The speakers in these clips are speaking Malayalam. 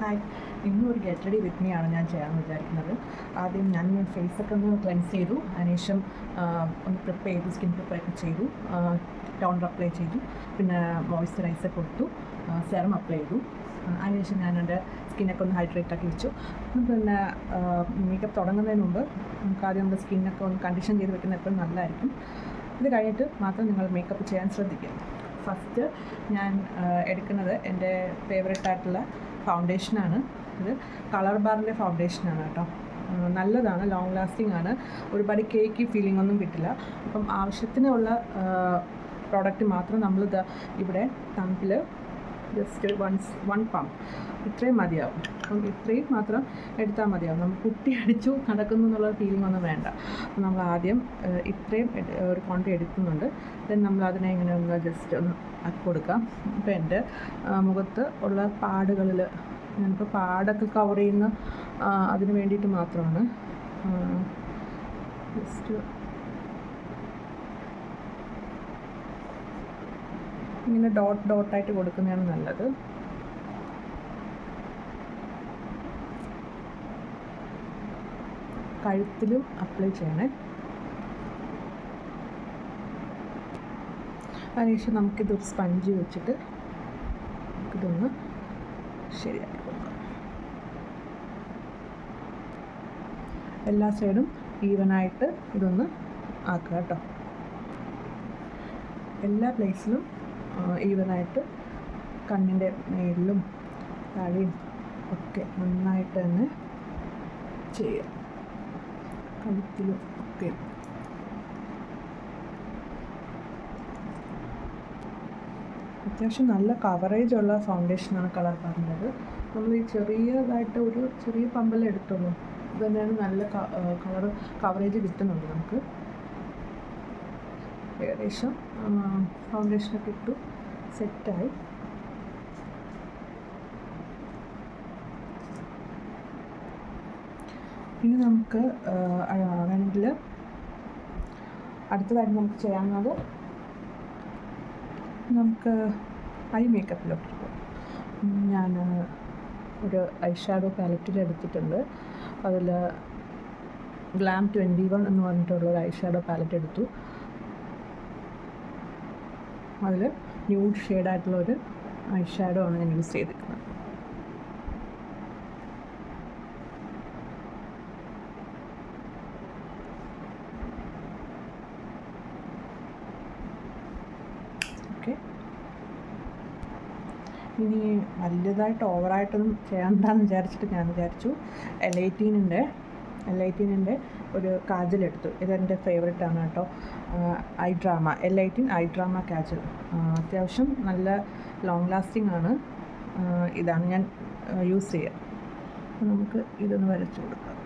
ഹായ്, ഇന്നൊരു ഗെറ്റ് റെഡി വിത്ത് മീ ആണ് ഞാൻ ചെയ്യാമെന്ന് വിചാരിക്കുന്നത്. ആദ്യം ഞാൻ ഫേസൊക്കെ ഒന്ന് ക്ലെൻസ് ചെയ്തു, അതിനുശേഷം ഒന്ന് പ്രിപ്പയർ ചെയ്തു, സ്കിൻ പ്രിപ്പയർ ഒക്കെ ചെയ്തു, ടോണർ അപ്ലൈ ചെയ്തു, പിന്നെ മോയ്സ്ചറൈസർ കൊടുത്തു, സെറം അപ്ലൈ ചെയ്തു. അതിനുശേഷം ഞാൻ എൻ്റെ സ്കിന്നൊക്കെ ഒന്ന് ഹൈഡ്രേറ്റ് ആക്കി വെച്ചു. പിന്നെ മേക്കപ്പ് തുടങ്ങുന്നതിന് മുമ്പ് നമുക്ക് ആദ്യം നമ്മുടെ സ്കിന്നൊക്കെ ഒന്ന് കണ്ടീഷൻ ചെയ്ത് വെക്കുന്നത് എപ്പോഴും നല്ലതായിരിക്കും. ഇത് കഴിഞ്ഞിട്ട് മാത്രം നിങ്ങൾ മേക്കപ്പ് ചെയ്യാൻ ശ്രദ്ധിക്കുക. ഫസ്റ്റ് ഞാൻ എടുക്കുന്നത് എൻ്റെ ഫേവറേറ്റ് ആയിട്ടുള്ള ഫൗണ്ടേഷനാണ്. ഇത് കളർ ബാറിൻ്റെ ഫൗണ്ടേഷനാണ് കേട്ടോ. നല്ലതാണ്, ലോങ് ലാസ്റ്റിംഗ് ആണ്, ഒരുപാട് കേക്കി ഫീലിംഗ് ഒന്നും കിട്ടില്ല. അപ്പം ആവശ്യത്തിനുള്ള പ്രോഡക്റ്റ് മാത്രം നമ്മളിത് ഇവിടെ തമ്പിൽ ജസ്റ്റ് വൺ പമ്പ് ഇത്രയും മതിയാവും. അപ്പം ഇത്രയും മാത്രം എടുത്താൽ മതിയാവും. നമ്മൾ കുട്ടി അടിച്ചു നടക്കുന്നു എന്നുള്ള ഫീലിംഗ് ഒന്നും വേണ്ട. അപ്പം നമ്മൾ ആദ്യം ഇത്രയും ഒരു ക്വാണ്ടിറ്റി എടുക്കുന്നുണ്ട്. ദെൻ നമ്മൾ അതിനെ ഇങ്ങനെ ഒന്ന് ജസ്റ്റ് ഒന്ന് ആക്കി കൊടുക്കാം. ഇപ്പോൾ എൻ്റെ മുഖത്ത് ഉള്ള പാടുകളിൽ ഞാനിപ്പോൾ പാടൊക്കെ കവർ ചെയ്യുന്ന അതിന് വേണ്ടിയിട്ട് മാത്രമാണ് ജസ്റ്റ് ഇങ്ങനെ ഡോട്ടായിട്ട് കൊടുക്കുന്നതാണ് നല്ലത്. കഴുത്തിലും അപ്ലൈ ചെയ്യണേ. അതിനുശേഷം നമുക്കിതൊരു സ്പഞ്ച് വെച്ചിട്ട് ഇതൊന്ന് ശരിയാക്കി കൊടുക്കാം. എല്ലാ സൈഡും ഈവനായിട്ട് ഇതൊന്ന് ആക്കുക കേട്ടോ. എല്ലാ പ്ലേസിലും ഈവനായിട്ട് കണ്ണിൻ്റെ മേലിലും താഴെയും ഒക്കെ നന്നായിട്ട് തന്നെ ചെയ്യുക. കഴുത്തിലും ഒക്കെ അത്യാവശ്യം നല്ല കവറേജ് ഉള്ള ഫൗണ്ടേഷനാണ് കളർ പറഞ്ഞത്. നമ്മൾ ഈ ചെറിയതായിട്ട് ഒരു ചെറിയ പമ്പെല്ലാം എടുത്തുള്ളൂ, ഇത് തന്നെയാണ് നല്ല കവറേജ് കിട്ടുന്നുണ്ട് നമുക്ക്. ഏകദേശം ഫൗണ്ടേഷനൊക്കെ ഇട്ടു സെറ്റായി. ഇനി നമുക്ക് വേണമെങ്കിൽ അടുത്തതായിട്ട് നമുക്ക് ചെയ്യാവുന്നത് നമുക്ക് ഐ മേക്കപ്പിലോട്ട് പോകും. ഞാൻ ഒരു ഐ ഷാഡോ പാലറ്റിൽ എടുത്തിട്ടുണ്ട്. അതിൽ ഗ്ലാം 21 എന്ന് പറഞ്ഞിട്ടുള്ളൊരു ഐ ഷാഡോ പാലറ്റ് എടുത്തു. അതിൽ ന്യൂഡ് ഷെയ്ഡായിട്ടുള്ളൊരു ഐ ഷാഡോ ആണ് ഞാൻ യൂസ് ചെയ്തിരിക്കുന്നത്. ഇനി വലുതായിട്ട് ഓവറായിട്ടൊന്നും ചെയ്യണ്ടെന്ന് വിചാരിച്ചിട്ട് ഞാൻ വിചാരിച്ചു L18ൻ്റെ ഒരു കാജലെടുത്തു. ഇതെൻ്റെ ഫേവറേറ്റ് ആണ് കേട്ടോ. L18 I drama kajal. അത്യാവശ്യം നല്ല ലോങ് ലാസ്റ്റിംഗ് ആണ്. ഇതാണ് ഞാൻ യൂസ് ചെയ്യുക. നമുക്ക് ഇതൊന്ന് വരച്ചു കൊടുക്കാം.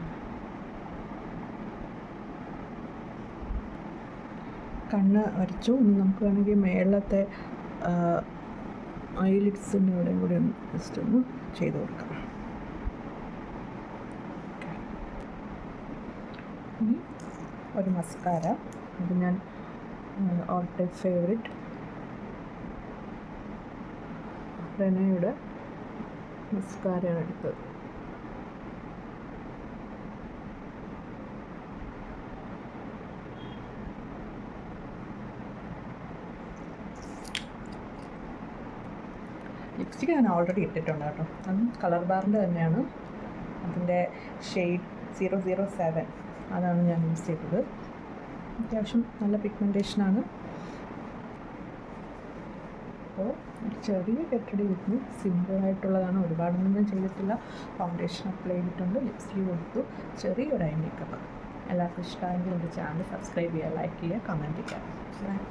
കണ്ണ് വരച്ചു. ഇനി നമുക്ക് വേണമെങ്കിൽ മേളത്തെ ഐലിഡ്സിൻ്റെ ഇവിടെയും കൂടി ഒന്ന് ജസ്റ്റ് ഒന്ന് ചെയ്ത് കൊടുക്കാം. ഇനി ഒരു മസ്കാര. അത് ഞാൻ ഓൾ ടൈം ഫേവറേറ്റ് റെനയുടെ മസ്കാരയാണ് എടുത്തത്. ലിപ്സ്റ്റിക് ഞാൻ ഓൾറെഡി ഇട്ടിട്ടുണ്ട് കേട്ടോ. അതും കളർ ബാറിൻ്റെ തന്നെയാണ്. അതിൻ്റെ ഷെയ്ഡ് 007 അതാണ് ഞാൻ യൂസ് ചെയ്തത്. അത്യാവശ്യം നല്ല പിഗ്മെൻറ്റേഷനാണ്. അപ്പോൾ ഒരു ചെറിയ ഗെറ്റ് വിത്ത് സിമ്പിളായിട്ടുള്ളതാണ്. ഒരുപാടൊന്നും ഞാൻ ചെയ്തിട്ടില്ല. ഫൗണ്ടേഷൻ അപ്ലൈ ചെയ്തിട്ടുണ്ട്, ലിപ്സ്റ്റിക് കൊടുത്തു, ചെറിയൊരു ഐ മേക്കപ്പ്. എല്ലാവർക്കും ഇഷ്ടമായെങ്കിൽ എൻ്റെ ചാനൽ സബ്സ്ക്രൈബ് ചെയ്യുക, ലൈക്ക് ചെയ്യുക, കമൻറ്റ് ചെയ്യുക.